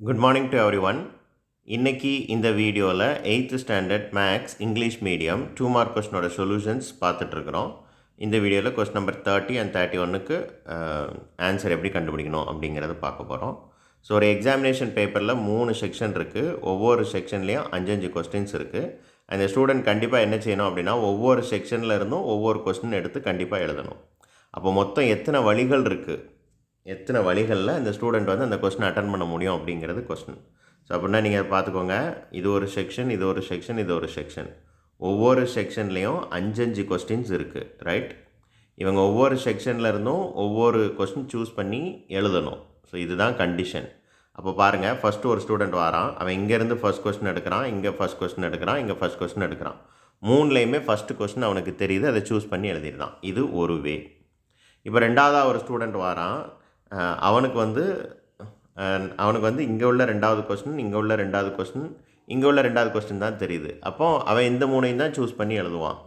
Good morning to everyone. இன்றைக்கி இந்த வீடியோவில் 8th standard maths English medium 2 mark கொஸ்டினோட சொல்யூஷன்ஸ் பார்த்துட்ருக்குறோம். இந்த வீடியோவில் கொஸ்டின் நம்பர் 30 அண்ட் 31க்கு ஆன்சர் எப்படி கண்டுபிடிக்கணும் அப்படிங்கிறத பார்க்க போகிறோம். ஸோ ஒரு எக்ஸாமினேஷன் பேப்பரில் 3 செக்ஷன் இருக்குது. ஒவ்வொரு செக்ஷன்லேயும் 5 கொஸ்டின்ஸ் இருக்குது. அந்த ஸ்டூடெண்ட் கண்டிப்பாக என்ன செய்யணும் அப்படின்னா ஒவ்வொரு செக்ஷனில் இருந்தும் ஒவ்வொரு கொஸ்டின் எடுத்து கண்டிப்பாக எழுதணும். அப்போ மொத்தம் எத்தனை வழிகள் இருக்குது, எத்தனை வழிகளில் இந்த ஸ்டூடெண்ட் வந்து அந்த கொஸ்டின் அட்டன் பண்ண முடியும் அப்படிங்கிறது கொஸ்டின். ஸோ அப்படின்னா நீங்கள் பார்த்துக்கோங்க, இது ஒரு செக்ஷன், இது ஒரு செக்ஷன், இது ஒரு செக்ஷன். ஒவ்வொரு செக்ஷன்லேயும் 5 கொஸ்டின்ஸ் இருக்குது, ரைட்? இவங்க ஒவ்வொரு செக்ஷனில் இருந்தும் ஒவ்வொரு கொஸ்டின் சூஸ் பண்ணி எழுதணும். ஸோ இதுதான் கண்டிஷன். அப்போ பாருங்கள், ஃபஸ்ட்டு ஒரு ஸ்டூடெண்ட் வரான், அவன் இங்கேருந்து ஃபஸ்ட் கொஸ்டின் எடுக்கிறான், இங்கே ஃபஸ்ட் கொஸ்டின் எடுக்கிறான், இங்கே ஃபஸ்ட் கொஸ்டின் எடுக்கிறான். 3லேயுமே ஃபஸ்ட்டு கொஸ்டின் அவனுக்கு தெரியுது, அதை சூஸ் பண்ணி எழுதிடுறான். இது ஒரு வே. இப்போ ரெண்டாவதாக ஒரு ஸ்டூடெண்ட் வரான், அவனுக்கு வந்து இங்கே உள்ள ரெண்டாவது கொஸ்டின், இங்கே உள்ள ரெண்டாவது கொஸ்டின், இங்கே உள்ள ரெண்டாவது கொஸ்டின் தான் தெரியுது. அப்போது அவன் இந்த 3ஐயும் தான் சூஸ் பண்ணி எழுதுவான்.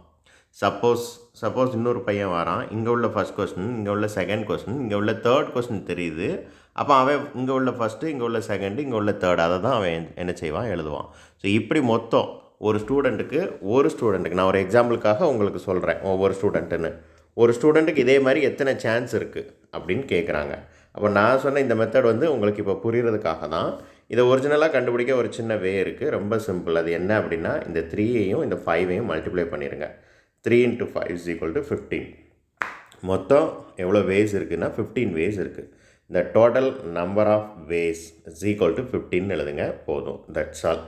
சப்போஸ் இன்னொரு பையன் வரான், இங்கே உள்ள ஃபஸ்ட் கொஸ்டின், இங்கே உள்ள செகண்ட் கொஸ்டின், இங்கே உள்ள தேர்ட் கொஸ்டின் தெரியுது. அப்போ அவன் இங்கே உள்ள ஃபஸ்ட்டு, இங்கே உள்ள செகண்டு, இங்கே உள்ள தேர்ட், அதை தான் அவன் என்ன செய்வான், எழுதுவான். ஸோ இப்படி மொத்தம் ஒரு ஸ்டூடெண்ட்டுக்கு நான் ஒரு எக்ஸாம்பிளுக்காக உங்களுக்கு சொல்கிறேன், ஒவ்வொரு ஸ்டூடெண்ட்டுன்னு. ஒரு ஸ்டூடெண்ட்டுக்கு இதே மாதிரி எத்தனை சான்ஸ் இருக்குது அப்படின்னு கேட்குறாங்க. அப்போ நான் சொன்ன இந்த மெத்தட் வந்து உங்களுக்கு இப்போ புரிகிறதுக்காக தான். இதை ஒரிஜினலாக கண்டுபிடிக்க ஒரு சின்ன வே இருக்குது, ரொம்ப சிம்பிள். அது என்ன அப்படின்னா, இந்த 3ஐயும் இந்த 5ஐயும் மல்டிப்ளை பண்ணிடுங்க. 3 × 5 = 15. மொத்தம் எவ்வளோ வேஸ் இருக்குதுன்னா 15 வேஸ் இருக்குது. இந்த டோட்டல் நம்பர் ஆஃப் வேஸ் = 15 எழுதுங்க, போதும். That's all.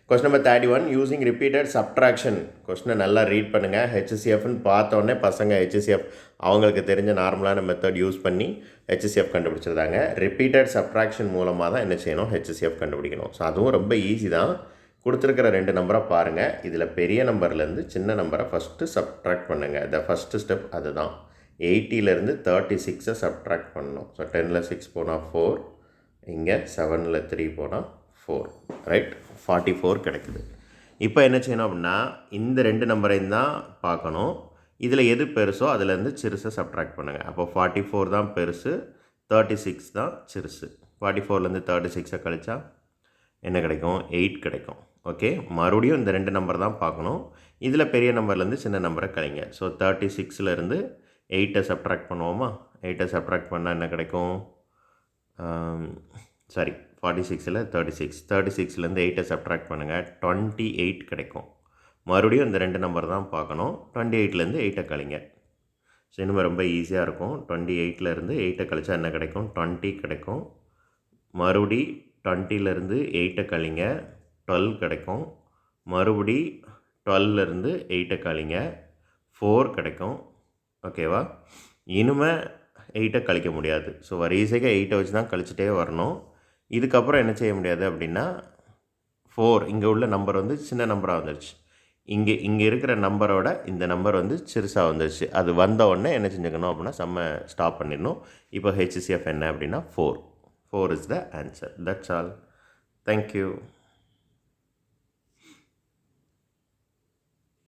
Question number 31, using repeated subtraction. கொஸ்டினை நல்லா ரீட் பண்ணுங்கள். ஹெச்சிஎஃப்னு பார்த்தோன்னே பசங்க ஹெச்சிஎஃப் அவங்களுக்கு தெரிஞ்ச நார்மலான மெத்தட் யூஸ் பண்ணி ஹெச்சிஎஃப் கண்டுபிடிச்சிருந்தாங்க. ரிப்பீட்டட் சப்ட்ராக்ஷன் மூலமாக தான் என்ன செய்யணும், ஹெச்சிஎஃப் கண்டுபிடிக்கணும். ஸோ அதுவும் ரொம்ப ஈஸி தான். கொடுத்துருக்கிற 2 நம்பரை பாருங்கள். இதில் பெரிய நம்பர்லேருந்து சின்ன நம்பரை ஃபஸ்ட்டு சப்ட்ராக்ட் பண்ணுங்கள். த ஃபஸ்ட்டு ஸ்டெப் அதுதான். 80லேருந்து 36 சப்ட்ராக்ட் பண்ணணும். ஸோ 10ல் 6 போனால் 4, இங்கே 7ல் 3 போனால் 4, ரைட்? 44 கிடைக்குது. இப்போ என்ன செய்யணும் அப்படின்னா, இந்த 2 நம்பரையும் தான் பார்க்கணும். இதில் எது பெருசோ அதுலேருந்து சிறுசை சப்ட்ராக்ட் பண்ணுங்கள். அப்போ 44 தான் பெருசு, 36 தான் சிறுசு. 44லேருந்து 36 கழிச்சா என்ன கிடைக்கும், 8 கிடைக்கும். ஓகே, மறுபடியும் இந்த 2 நம்பர் தான் பார்க்கணும். இதில் பெரிய நம்பர்லேருந்து சின்ன நம்பரை கழிங்க. ஸோ 36லேருந்து 8ஐ சப்ட்ராக்ட் பண்ணுவோமா? 8ஐ சப்ட்ராக்ட் பண்ணால் என்ன கிடைக்கும், 46ல் 36, 36லேருந்து 8ஐ சப்ட்ராக்ட் பண்ணுங்கள், 28 கிடைக்கும். மறுபடியும் இந்த 2 நம்பர் தான் பார்க்கணும். 28லேருந்து 8ஐ கழிங்க. ஸோ இனிமேல் ரொம்ப ஈஸியாக இருக்கும். 28லேருந்து 8ஐ கழிச்சா என்ன கிடைக்கும், 20 கிடைக்கும். மறுபடி 20லேருந்து 8ஐ கழிங்க, 12 கிடைக்கும். மறுபடி 12லேருந்து 8ஐ கழிங்க, 4 கிடைக்கும். ஓகேவா? இனிமேல் 8ஐ கழிக்க முடியாது. ஸோ வரிசைக்கு 8ஐ வச்சு தான் கழிச்சிட்டே வரணும். இதுக்கப்புறம் என்ன செய்ய முடியாது அப்படின்னா, 4 இங்கே உள்ள நம்பர் வந்து சின்ன நம்பராக வந்துடுச்சு. இங்கே இருக்கிற நம்பரோட இந்த நம்பர் வந்து சிறுசாக வந்துடுச்சு. அது வந்த உடனே என்ன செஞ்சுக்கணும் அப்படின்னா, ஸ்டாப் பண்ணிடணும். இப்போ ஹெச்சிஎஃப் என்ன அப்படின்னா 4 is the answer. That's all. Thank you.